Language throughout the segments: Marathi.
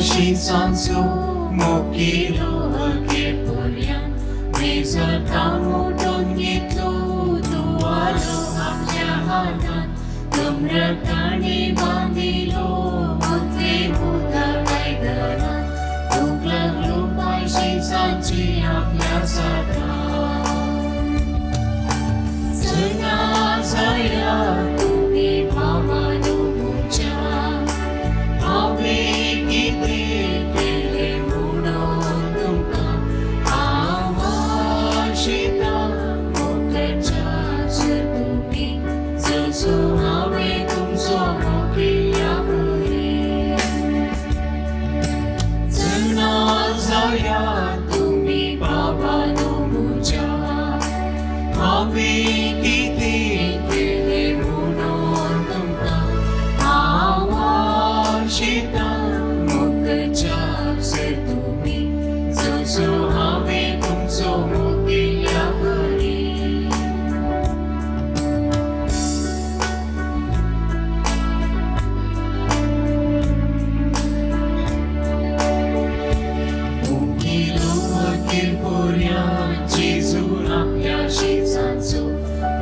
आशीसांचो मोकिलो अखेरपर्यंत मेजता मोडून घेतलो तुवालो आपल्या हातांत कमरकांनी बांदिलो मुद्दे उदक आयदनांत दूख लागलो आशीसांची आपल्या साथांत चला जाया तुम्ही भावानो मुझ्या हांवें कितें केलें म्हणून तुमकां आवाशिता मोगाच्या जर तुमी जसो हांवें तुमचो मोगिल्या बरी चला जाया तुमी भावानो मुझ्या हांवें कितें केलें म्हणून तुमकां आवाशिता मोगाच्या जर तुमी जसो हांवें तुमचो मोगिल्या बरी मुकिलो अखेरपर्यंत जेजून आपल्या शिसांचो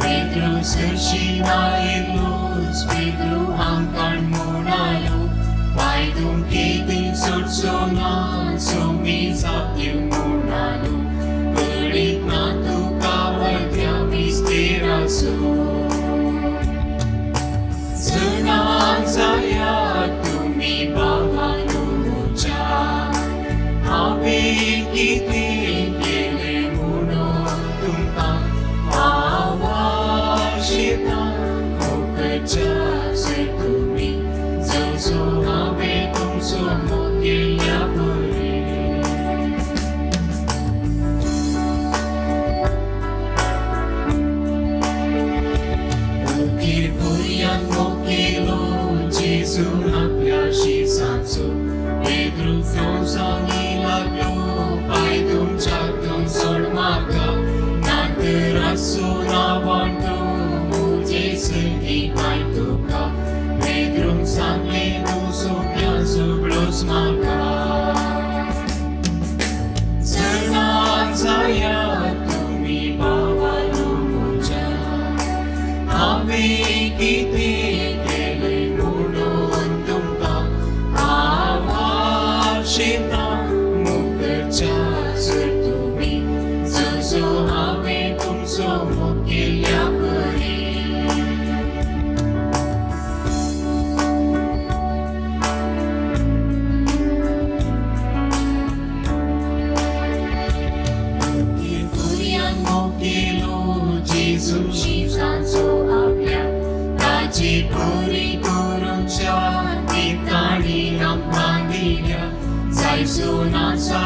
पेद्रू सरशी आयिल्लोच पेद्रू आमकां म्हणालो पायदून केदी सोडचो ना सोमी जाप्यो म्हणालो कळीत ना तुका वळख्या मिस्तेर आसो चला जाया तुमी भावानो मुझ्या हांवें कितें केलें म्हणून तुमकां आवाशिता मोगाच्या जर तुमी जसो हांवें तुमचो मोगिल्या बरी अखेरपर्यंत मोगिलो जेजून आपल्या शिसांचो पेद्रू सांगी लागलो पायदून चाकून सोड म्हाका नातर आसूं रावण तूं मुझे संगी पाय तुका पेद्रूक सांगलें तूं सोप्या सोगलोस म्हाका चला जाया तुमी भावानो मुझ्या हांवें कितें केलें म्हणून तुमकां आवाशिता मोगाच्या जर तुमी जसो हांवें तुमचो मोगिल्या बरी अखेरपर्यंत मोगिलो जेजू शिसांचो आपल्या ताची बरी करूच्या ती ताणी आमकां दिल्या जायसो नाचा